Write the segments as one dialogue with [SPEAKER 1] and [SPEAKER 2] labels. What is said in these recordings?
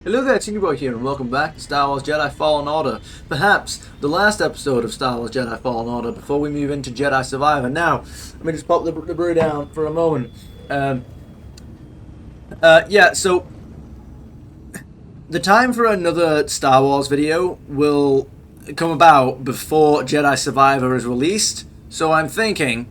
[SPEAKER 1] Hello there, Tinkerboy here, and welcome back to Star Wars Jedi Fallen Order. Perhaps the last episode of Star Wars Jedi Fallen Order before we move into Jedi Survivor. Now, let me just pop the brew down for a moment. So the time for another Star Wars video will come about before Jedi Survivor is released. So I'm thinking,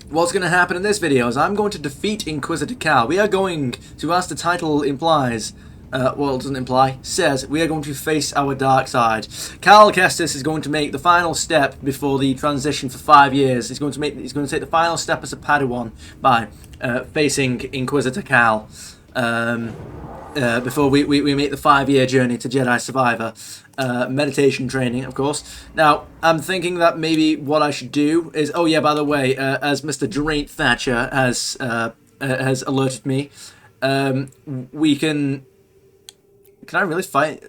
[SPEAKER 1] what's going to happen in this video is I'm going to defeat Inquisitor Cal. We are going to, as the title implies, well, it doesn't imply, says, we are going to face our dark side. Cal Kestis is going to make the final step before the transition for 5 years. He's going to take the final step as a Padawan by facing Inquisitor Cal before we make the 5-year journey to Jedi Survivor. Meditation training, of course. Now, I'm thinking that maybe what I should do is, oh yeah, by the way, as Mr. Geraint Thatcher has alerted me, we can. Can I really fight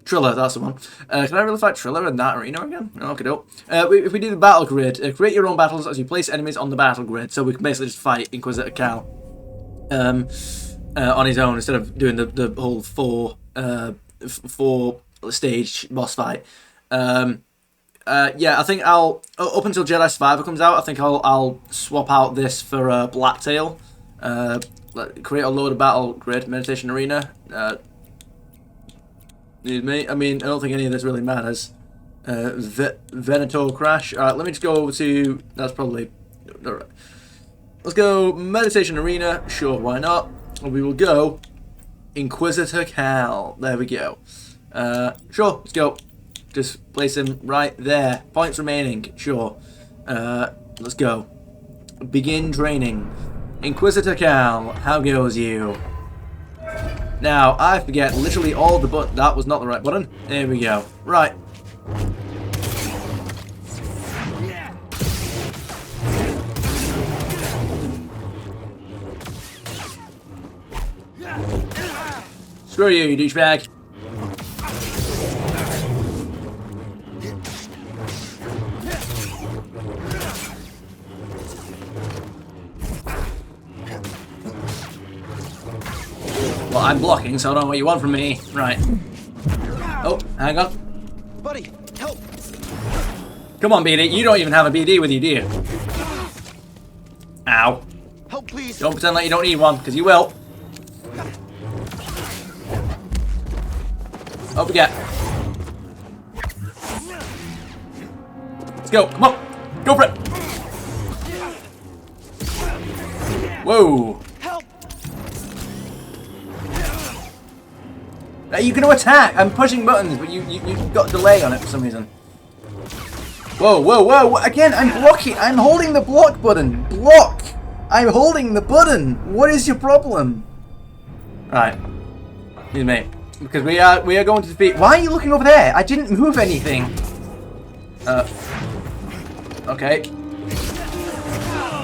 [SPEAKER 1] Triller? That's the one. Can I really fight Triller in that arena again? Okay, dope. If we do the battle grid, create your own battles as you place enemies on the battle grid. So we can basically just fight Inquisitor Cal on his own instead of doing the whole four stage boss fight. Yeah, I think I'll up until Jedi Survivor comes out. I think I'll swap out this for Blacktail. Create a load of battle grid, meditation arena. Need me? I mean, I don't think any of this really matters. Venator crash. Alright, let me just go over to. That's probably. Alright. Let's go meditation arena. Sure, why not? And we will go Inquisitor Cal. There we go. Sure, let's go. Just place him right there. Points remaining. Sure. Let's go. Begin training. Inquisitor Cal, how goes you? Now, I forget literally all the buttons. That was not the right button. There we go. Right. Screw you douchebag. Well, I'm blocking, so I don't know what you want from me. Right. Oh, hang on.
[SPEAKER 2] Buddy, help!
[SPEAKER 1] Come on, BD. You don't even have a BD with you, do you? Ow.
[SPEAKER 2] Help, please!
[SPEAKER 1] Don't pretend like you don't need one, because you will. Up we get. Let's go. Come on. Go for it. Whoa. You can attack! I'm pushing buttons, but you've got a delay on it for some reason. Whoa, whoa, whoa! Again, I'm blocking! I'm holding the block button! Block! I'm holding the button! What is your problem? Right. Excuse me. Because we are going to defeat... Why are you looking over there? I didn't move anything! Okay.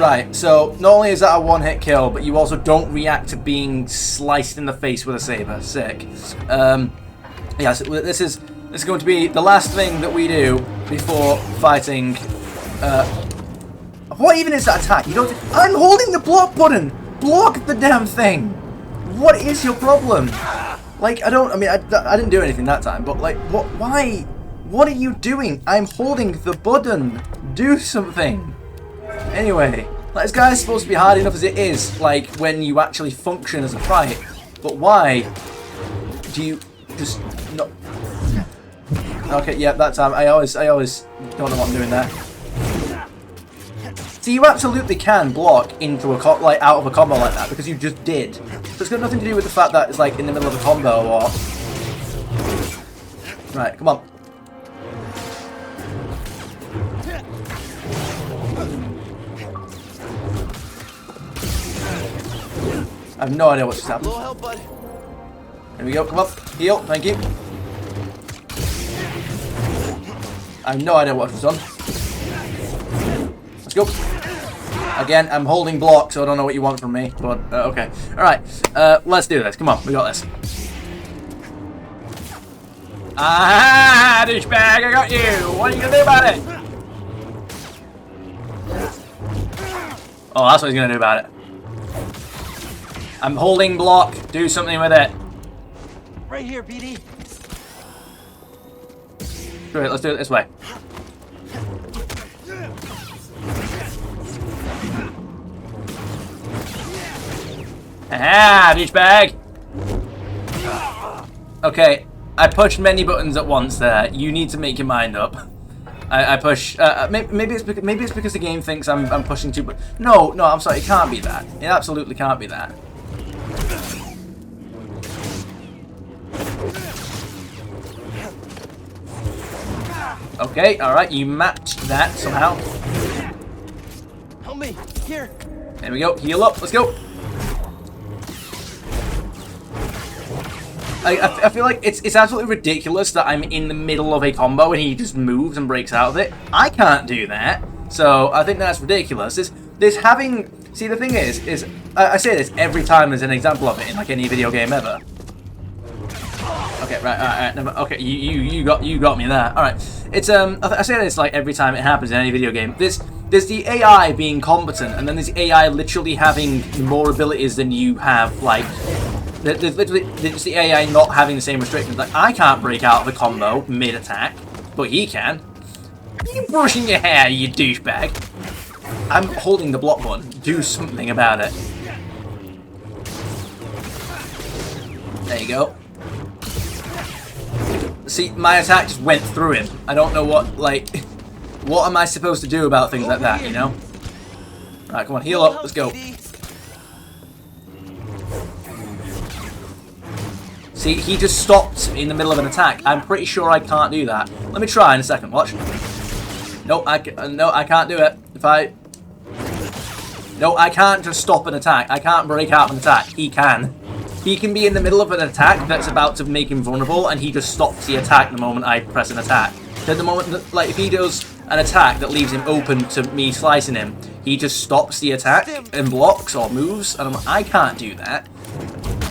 [SPEAKER 1] Right, so not only is that a one-hit kill, but you also don't react to being sliced in the face with a saber. Sick. Yeah, so this is going to be the last thing that we do before fighting. What even is that attack? You don't. I'm holding the block button. Block the damn thing. What is your problem? Like, I don't. I mean, I didn't do anything that time, but like, what? Why? What are you doing? I'm holding the button. Do something. Anyway, like, this guy's supposed to be hard enough as it is, like, when you actually function as a fight. But why do you just not... Okay, yeah, that time, I always don't know what I'm doing there. See, you absolutely can block into a out of a combo like that, because you just did. So it's got nothing to do with the fact that it's, like, in the middle of a combo, or... Right, come on. I have no idea what just happened.
[SPEAKER 2] Help, bud.
[SPEAKER 1] There we go, come up. Heal, thank you. I have no idea what I've just done. Let's go. Again, I'm holding block, so I don't know what you want from me, but okay. Alright, let's do this. Come on, we got this. Ah, douchebag, I got you! What are you gonna do about it? Oh, that's what he's gonna do about it. I'm holding block. Do something with it.
[SPEAKER 2] Right here, BD.
[SPEAKER 1] Great, let's do it this way. Aha, douchebag! Okay, I pushed many buttons at once there. You need to make your mind up. I push. Maybe it's because the game thinks I'm pushing too. But no, I'm sorry. It can't be that. It absolutely can't be that. Okay, all right. You matched that somehow.
[SPEAKER 2] Help me. Here.
[SPEAKER 1] There we go. Heal up. Let's go. I feel like it's absolutely ridiculous that I'm in the middle of a combo and he just moves and breaks out of it. I can't do that, so I think that's ridiculous. There's having... See, the thing is I say this every time there's an example of it in like any video game ever. Okay, right, never, okay, you got me there. All right, it's I say this like every time it happens in any video game. There's the AI being competent, and then there's AI literally having more abilities than you have, like. There's the AI not having the same restrictions. Like, I can't break out of a combo mid-attack, but he can. You brushing your hair, you douchebag. I'm holding the block button. Do something about it. There you go. See, my attack just went through him. I don't know what, like... What am I supposed to do about things like that, you know? Alright, come on, heal up. Let's go. See, he just stopped in the middle of an attack. I'm pretty sure I can't do that. Let me try in a second. Watch. No, I can't do it. No, I can't just stop an attack. I can't break out of an attack. He can. He can be in the middle of an attack that's about to make him vulnerable, and he just stops the attack the moment I press an attack. At the moment, like, if he does an attack that leaves him open to me slicing him, he just stops the attack and blocks or moves, and I can't do that.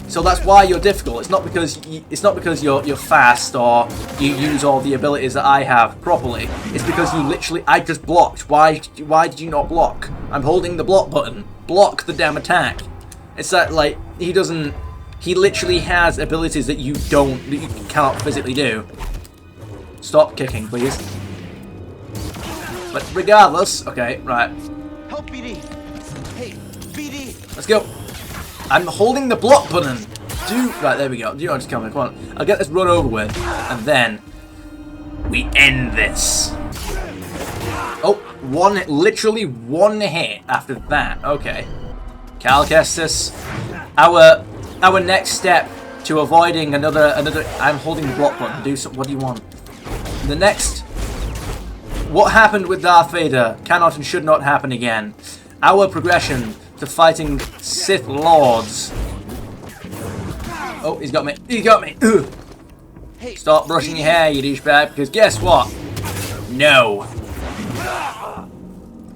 [SPEAKER 1] So that's why you're difficult. It's not because you're fast or you use all the abilities that I have properly. It's because you literally... I just blocked. Why did you not block? I'm holding the block button. Block the damn attack. It's that, like, he doesn't... He literally has abilities that you cannot physically do. Stop kicking, please. But regardless... Okay, right.
[SPEAKER 2] Help, BD. Hey, BD.
[SPEAKER 1] Let's go. I'm holding the block button. Right, there we go. You know, just come on. I'll get this run over with, and then we end this. Oh, literally one hit after that. Okay. Cal Kestis. Our next step to avoiding another. I'm holding the block button. Do something. What do you want? The next. What happened with Darth Vader cannot and should not happen again. Our progression to fighting Sith Lords. Oh, he's got me. He got me. Ugh. Stop brushing your hair, you douchebag, because guess what? No.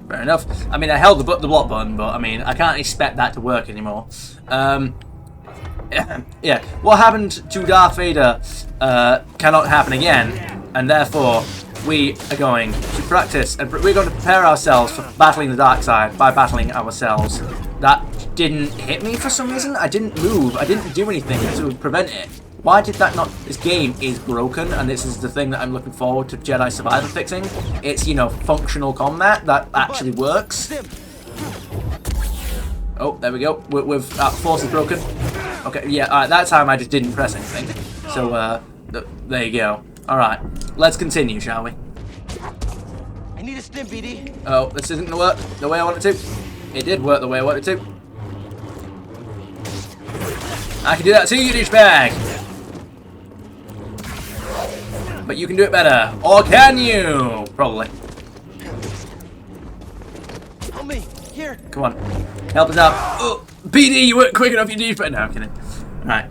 [SPEAKER 1] Fair enough. I mean, I held the block button, but I mean, I can't expect that to work anymore. Yeah. What happened to Darth Vader cannot happen again, and therefore we are going to practice, and we're going to prepare ourselves for battling the dark side by battling ourselves. That didn't hit me for some reason. I didn't move. I didn't do anything to prevent it. Why did that not... This game is broken, and this is the thing that I'm looking forward to Jedi Survivor fixing. It's, you know, functional combat that actually works. Oh, there we go. We've force is broken. Okay, yeah, that time I just didn't press anything. So, there you go. Alright, let's continue, shall we?
[SPEAKER 2] I need a stim, BD.
[SPEAKER 1] Oh, this isn't gonna work the way I want it to. It did work the way I wanted it to. I can do that too, you douchebag! But you can do it better. Or can you? Probably.
[SPEAKER 2] Help me. Here.
[SPEAKER 1] Come on. Help us out. Oh, BD, you weren't quick enough, you douchebag. No, I'm kidding. Alright.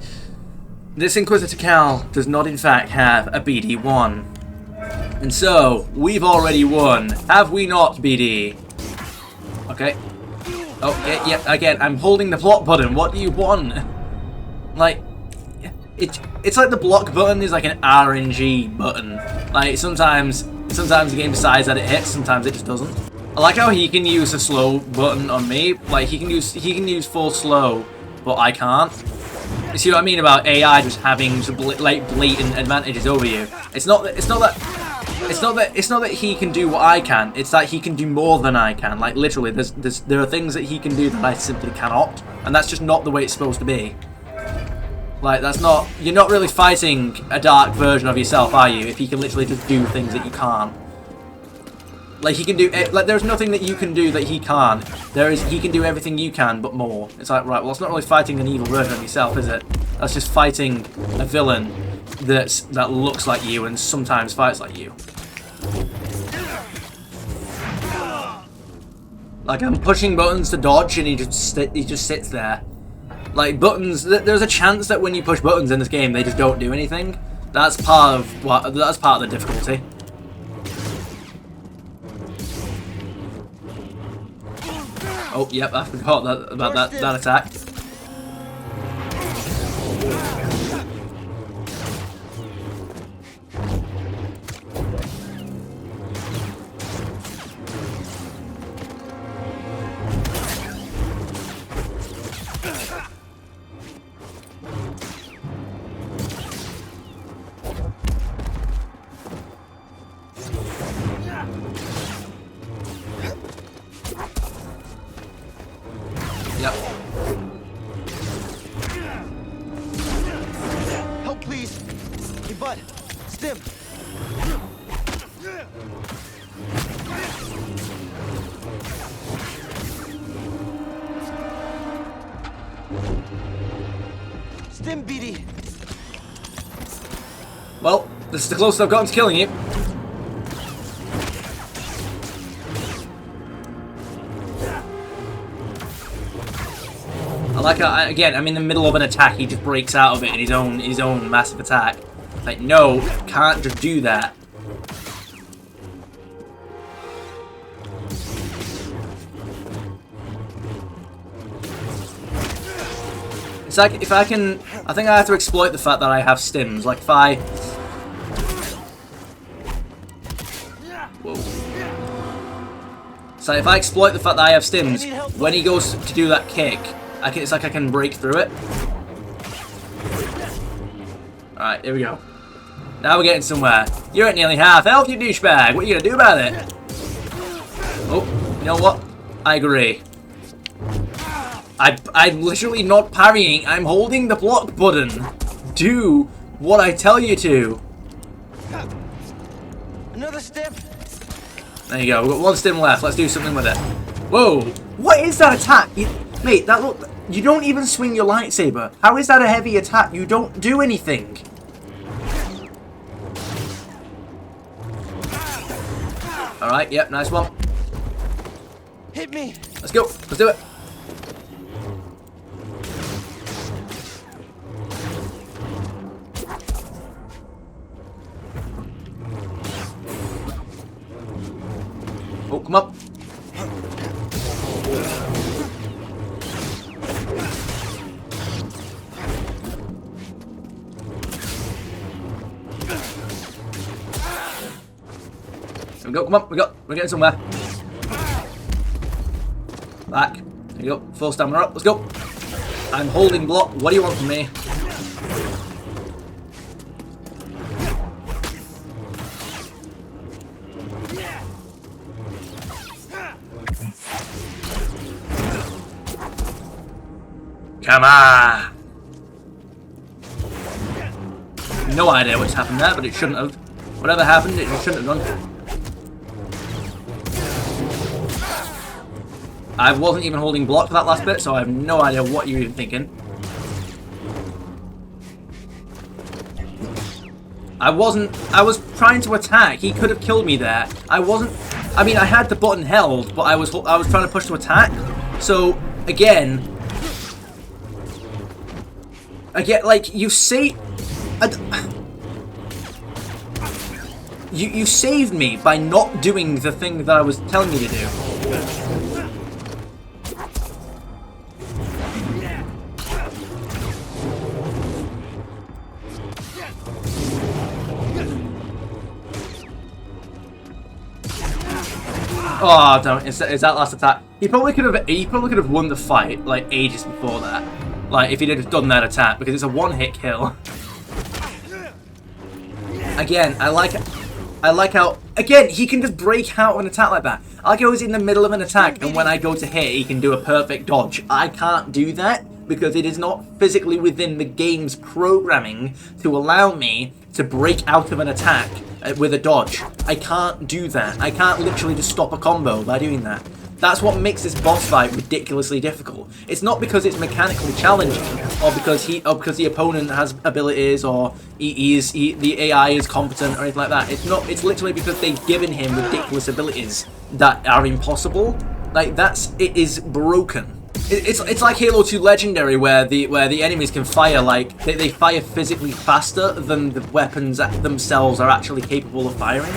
[SPEAKER 1] This Inquisitor Cal does not in fact have a BD1. And so, we've already won. Have we not, BD? Okay. Oh, yeah, again, I'm holding the block button. What do you want? Like, it's like the block button is like an RNG button. Like, sometimes the game decides that it hits, sometimes it just doesn't. I like how he can use a slow button on me. Like, he can use full slow but I can't. You see what I mean about AI just having like blatant advantages over you? It's not that he can do what I can. It's that he can do more than I can. Like literally, there are things that he can do that I simply cannot, and that's just not the way it's supposed to be. Like that's not. You're not really fighting a dark version of yourself, are you? If he can literally just do things that you can't. Like he can do. Like there's nothing that you can do that he can't. He can do everything you can, but more. It's like right. Well, it's not really fighting an evil version of yourself, is it? That's just fighting a villain that looks like you and sometimes fights like you. Like I'm pushing buttons to dodge, and he just sits there. Like buttons. There's a chance that when you push buttons in this game, they just don't do anything. That's part of the difficulty. Oh, yep, I forgot about that attack. Yep.
[SPEAKER 2] Help, please. Hey, bud. Stim. Stim, BD.
[SPEAKER 1] Well, this is the closest I've gotten to killing you. Like again, I'm in the middle of an attack. He just breaks out of it in his own massive attack. Like, no, can't just do that. It's like if I can, I think I have to exploit the fact that I have stims. Like if I, whoa. So if I exploit the fact that I have stims, when he goes to do that kick. It's like I can break through it. Alright, here we go. Now we're getting somewhere. You're at nearly half health, you douchebag. What are you gonna do about it? Oh, you know what? I agree. I'm literally not parrying. I'm holding the block button. Do what I tell you to.
[SPEAKER 2] Another stim.
[SPEAKER 1] There you go. We've got one stim left. Let's do something with it. Whoa! What is that attack? Mate, that look. You don't even swing your lightsaber. How is that a heavy attack? You don't do anything. Alright, yep, nice one.
[SPEAKER 2] Hit me.
[SPEAKER 1] Let's go. Let's do it. Oh, come up. There we go, come on, we're getting somewhere. Back. There you go, full stamina up, let's go. I'm holding block, what do you want from me? Come on! No idea what's happened there, but it shouldn't have. Whatever happened, it just shouldn't have done. I wasn't even holding block for that last bit, so I have no idea what you're even thinking. I was trying to attack. He could have killed me there. I mean, I had the button held, but I was trying to push to attack. So, again, like, you say... You saved me by not doing the thing that I was telling you to do. Oh damn! It's that last attack. He probably could have won the fight like ages before that. Like, if he'd have done that attack, because it's a one-hit kill. Again, I like how, again, he can just break out of an attack like that. I like how he's in the middle of an attack, and when I go to hit, he can do a perfect dodge. I can't do that, because it is not physically within the game's programming to allow me to break out of an attack with a dodge. I can't do that. I can't literally just stop a combo by doing that. That's what makes this boss fight ridiculously difficult. It's not because it's mechanically challenging, or because the opponent has abilities, or the AI is competent, or anything like that. It's not. It's literally because they've given him ridiculous abilities that are impossible. Like it is broken. It's like Halo 2 Legendary, where the enemies can fire like they fire physically faster than the weapons themselves are actually capable of firing.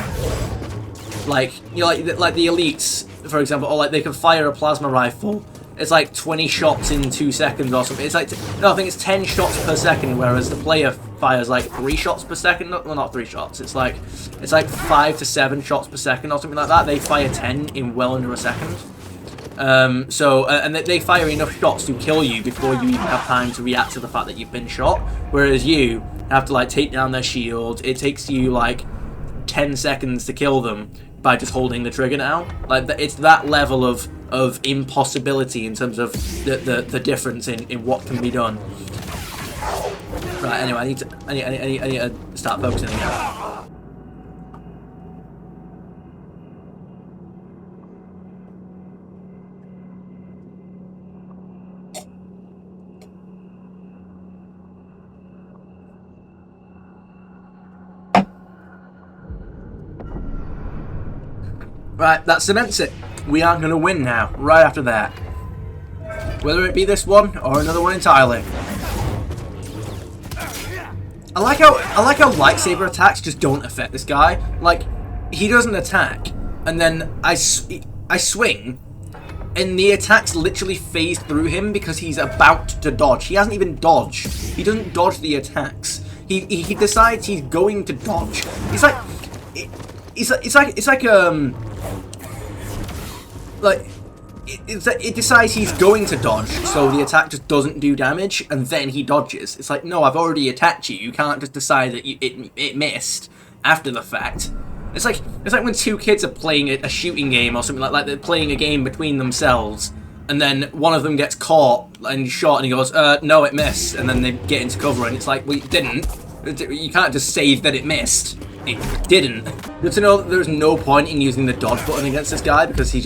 [SPEAKER 1] Like, you know, like the elites, for example, or like they can fire a plasma rifle. It's like 20 shots in 2 seconds or something. It's like, no, I think it's 10 shots per second, whereas the player fires like 3 shots per second. Well, not 3 shots. It's like 5 to 7 shots per second or something like that. They fire 10 in well under a second. And they fire enough shots to kill you before you even have time to react to the fact that you've been shot. Whereas you have to like take down their shield. It takes you like 10 seconds to kill them by just holding the trigger now. Like it's that level of impossibility in terms of the difference in what can be done. Right. Anyway, I need to start focusing again. Right, that cements it. We aren't going to win now, right after that. Whether it be this one or another one entirely. I like how lightsaber attacks just don't affect this guy. Like, he doesn't attack, and then I swing, and the attacks literally phase through him because he's about to dodge. He hasn't even dodged. He doesn't dodge the attacks. He decides he's going to dodge. It's like it decides he's going to dodge, so the attack just doesn't do damage, and then he dodges. It's like, no, I've already attacked you. You can't just decide that it missed after the fact. It's like when two kids are playing a shooting game or something like they're playing a game between themselves, and then one of them gets caught and shot, and he goes, no, it missed, and then they get into cover, and it's like, well, it didn't. You can't just say that it missed. It didn't. Good to know that there's no point in using the dodge button against this guy, because his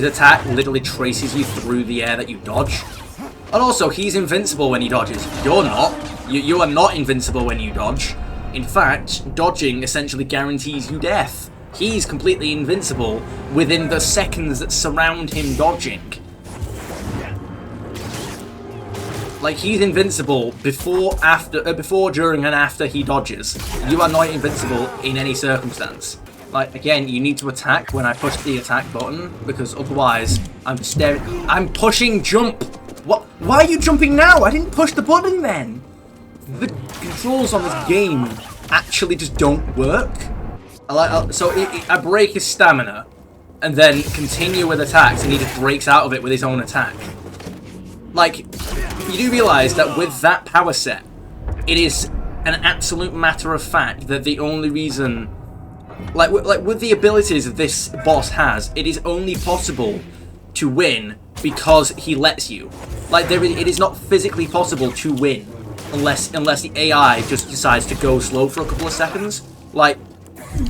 [SPEAKER 1] attack literally traces you through the air that you dodge. And also, he's invincible when he dodges. You're not. You are not invincible when you dodge. In fact, dodging essentially guarantees you death. He's completely invincible within the seconds that surround him dodging. Like, he's invincible before, during, and after he dodges. You are not invincible in any circumstance. Like, again, you need to attack when I push the attack button, because otherwise, I'm pushing jump! What? Why are you jumping now? I didn't push the button then! The controls on this game actually just don't work. I break his stamina, and then continue with attacks, and he just breaks out of it with his own attack. Like, you do realise that with that power set, it is an absolute matter of fact that the only reason... Like with the abilities that this boss has, it is only possible to win because he lets you. Like, it is not physically possible to win unless the AI just decides to go slow for a couple of seconds. Like,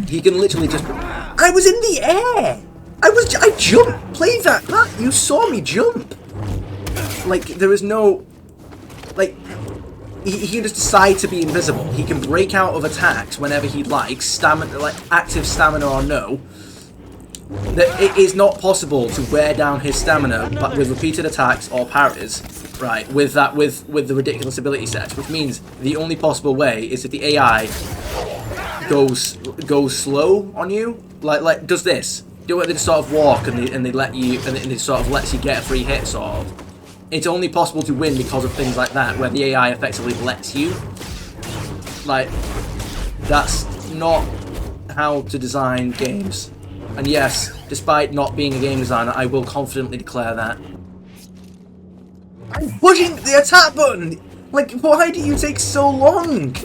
[SPEAKER 1] he can literally just... I was in the air! I jumped! Play that! You saw me jump! Like, there is no... Like, he can just decide to be invisible. He can break out of attacks whenever he likes, stamina, like active stamina or no. That it is not possible to wear down his stamina, but with repeated attacks or parries, right? With the ridiculous ability sets, which means the only possible way is if the AI goes slow on you, like does this. Do it, they just sort of walk and they let you, and it sort of lets you get a free hit, sort of. It's only possible to win because of things like that, where the AI effectively lets you. Like, that's not how to design games. And yes, despite not being a game designer, I will confidently declare that. I'm pushing the attack button! Like, why do you take so long?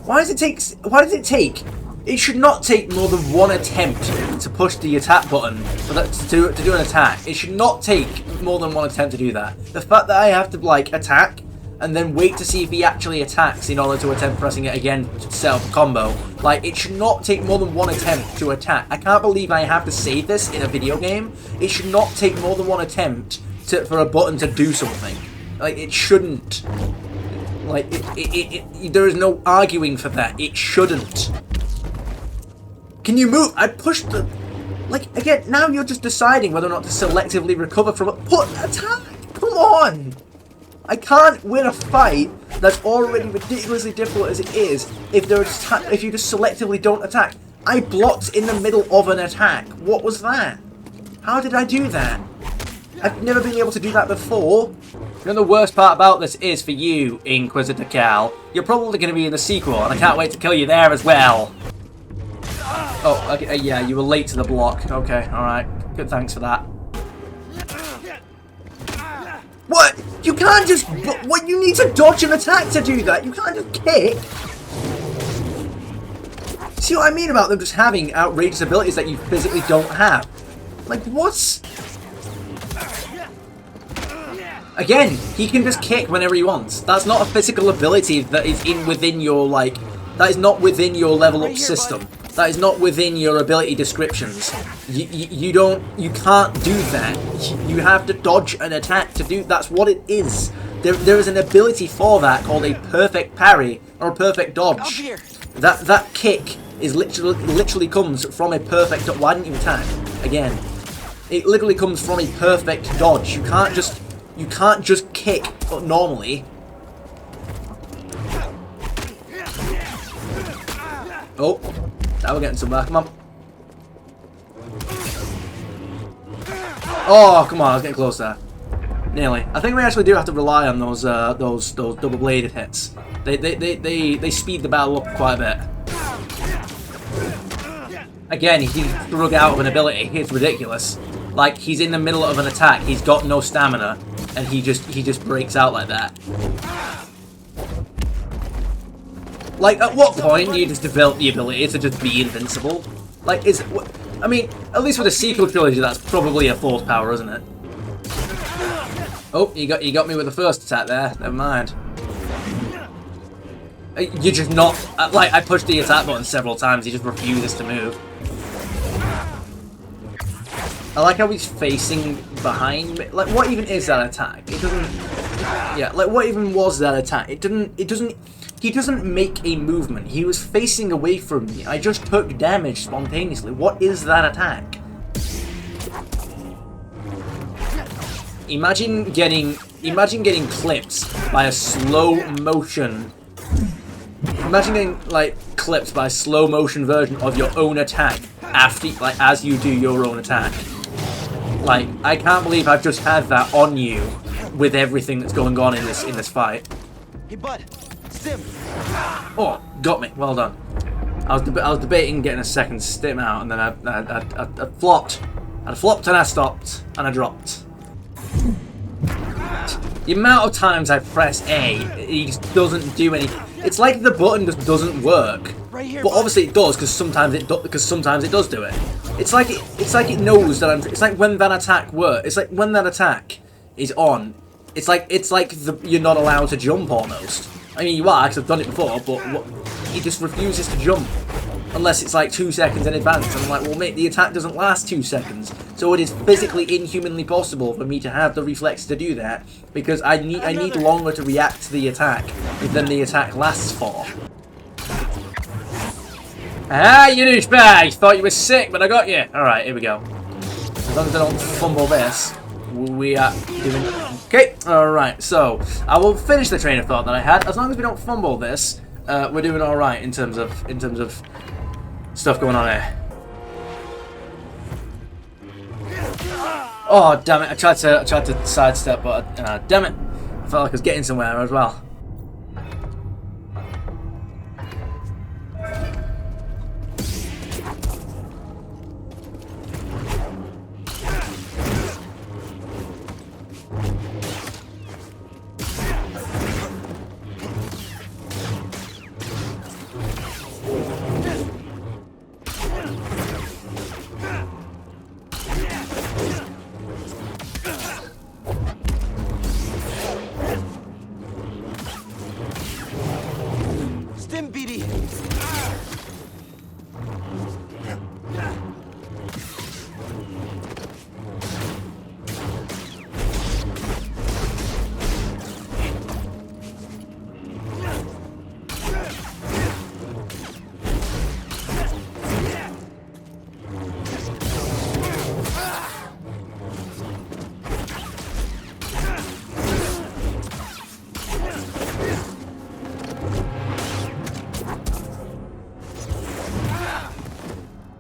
[SPEAKER 1] Why does it take? It should not take more than one attempt to push the attack button for that, to do an attack. It should not take more than one attempt to do that. The fact that I have to, like, attack and then wait to see if he actually attacks in order to attempt pressing it again to set up a combo. Like, it should not take more than one attempt to attack. I can't believe I have to save this in a video game. It should not take more than one attempt for a button to do something. Like, it shouldn't. Like, there is no arguing for that. It shouldn't. Can you move? I pushed the... Like, again, now you're just deciding whether or not to selectively recover from it. Put attack! Come on! I can't win a fight that's already ridiculously difficult as it is if you just selectively don't attack. I blocked in the middle of an attack. What was that? How did I do that? I've never been able to do that before. You know, the worst part about this is for you, Inquisitor Cal. You're probably going to be in the sequel, and I can't wait to kill you there as well. Oh, okay, yeah, you were late to the block. Okay, alright. Good, thanks for that. What? You can't just... What? You need to dodge an attack to do that. You can't just kick. See what I mean about them just having outrageous abilities that you physically don't have? Like, what's... Again, he can just kick whenever he wants. That's not a physical ability that is within your, like... That is not within your level up system. That is not within your ability descriptions. You can't do that. You have to dodge an attack to do. That's what it is. There is an ability for that called a perfect parry or a perfect dodge. That kick is literally comes from a perfect. Why didn't you attack again? It literally comes from a perfect dodge. You can't just kick normally. Oh. Now we're getting somewhere. Come on. Oh, come on! I was getting close there. Nearly. I think we actually do have to rely on those double-bladed hits. They speed the battle up quite a bit. Again, he drug out of an ability. It's ridiculous. Like, he's in the middle of an attack. He's got no stamina, and he just breaks out like that. Like, at what point do you just develop the ability to just be invincible? Like, I mean, at least with a sequel trilogy, that's probably a force power, isn't it? Oh, you got me with the first attack there. Never mind. You're just not... Like, I pushed the attack button several times. He just refuses to move. I like how he's facing behind me. Like, what even is that attack? It doesn't... Yeah, like, what even was that attack? It doesn't... He doesn't make a movement. He was facing away from me. I just took damage spontaneously. What is that attack? Imagine getting clipped by a slow motion. Imagine getting, like, clipped by a slow motion version of your own attack after, like, as you do your own attack. Like, I can't believe I've just had that on you with everything that's going on in this fight.
[SPEAKER 2] Hey, bud. Stim.
[SPEAKER 1] Oh, got me. Well done. I was debating getting a second stim out, and then I flopped. I flopped and I stopped and I dropped. The amount of times I press A, it just doesn't do anything. It's like the button just doesn't work.
[SPEAKER 2] Right here,
[SPEAKER 1] but obviously it does, because sometimes it does do it. It's like it knows that it's like when that attack works. It's like when that attack is on. It's like you're not allowed to jump almost. I mean, you are, because I've done it before, but he just refuses to jump. Unless it's like 2 seconds in advance. And I'm like, well, mate, the attack doesn't last 2 seconds. So it is physically inhumanly possible for me to have the reflex to do that. Because I need longer to react to the attack than the attack lasts for. Ah, you douchebag! Thought you were sick, but I got you. Alright, here we go. As long as I don't fumble this, we are doing... Okay, alright, so I will finish the train of thought that I had. As long as we don't fumble this, we're doing alright in terms of stuff going on here. Oh, damn it, I tried to sidestep, but damn it. I felt like I was getting somewhere as well.
[SPEAKER 2] Stim, BD.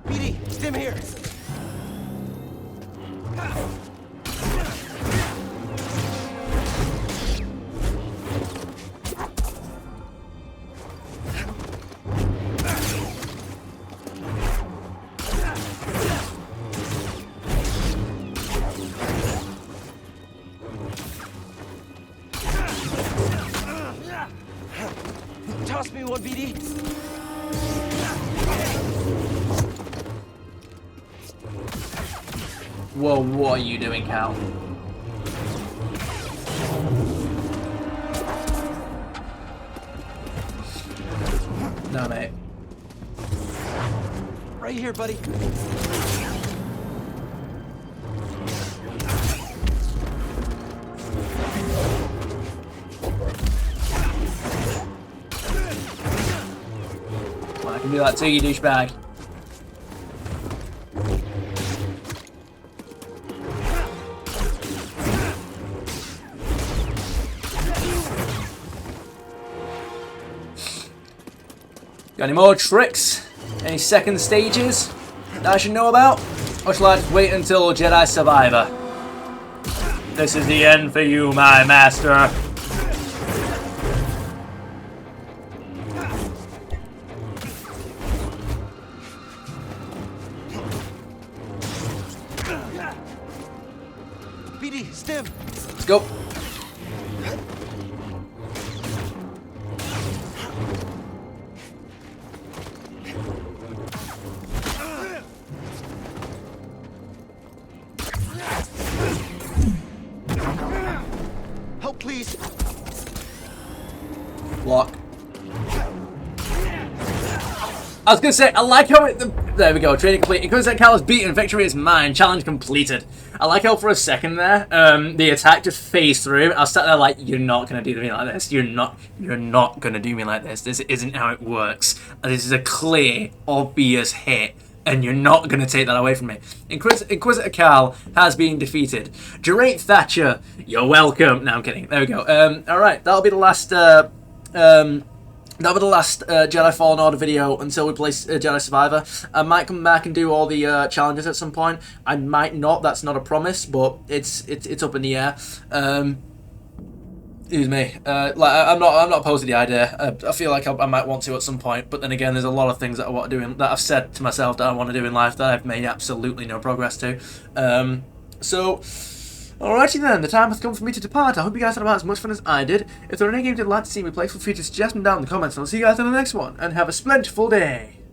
[SPEAKER 2] BD, Stim here. Toss me one, BD.
[SPEAKER 1] Whoa, what are you doing, Cal? No, mate.
[SPEAKER 2] Right here, buddy.
[SPEAKER 1] Well, I can do that too, you douchebag. Got any more tricks? Any second stages that I should know about? Or shall I just wait until Jedi Survivor? This is the end for you, my master.
[SPEAKER 2] BD, Stim.
[SPEAKER 1] Let's go.
[SPEAKER 2] Help, please.
[SPEAKER 1] Block. I was gonna say, I like how there we go, training complete. Inquisitor Cal is beaten, victory is mine, challenge completed. I like how for a second there, the attack just phased through. I was sat there like, you're not gonna do me like this. You're not gonna do me like this. This isn't how it works. And this is a clear, obvious hit, and you're not gonna take that away from me. Inquisitor Cal has been defeated. Gerate Thatcher, you're welcome. No, I'm kidding. There we go. Alright, that'll be the last Jedi Fallen Order video until we play Jedi Survivor. I might come back and do all the challenges at some point. I might not. That's not a promise, but it's up in the air. Excuse me. I'm not opposed to the idea. I feel like I might want to at some point, but then again, there's a lot of things that I want to do that I've said to myself that I want to do in life that I've made absolutely no progress to. So. Alrighty then, the time has come for me to depart. I hope you guys had about as much fun as I did. If there are any games you'd like to see me play, feel free to suggest them down in the comments, and I'll see you guys in the next one, and have a splendid day.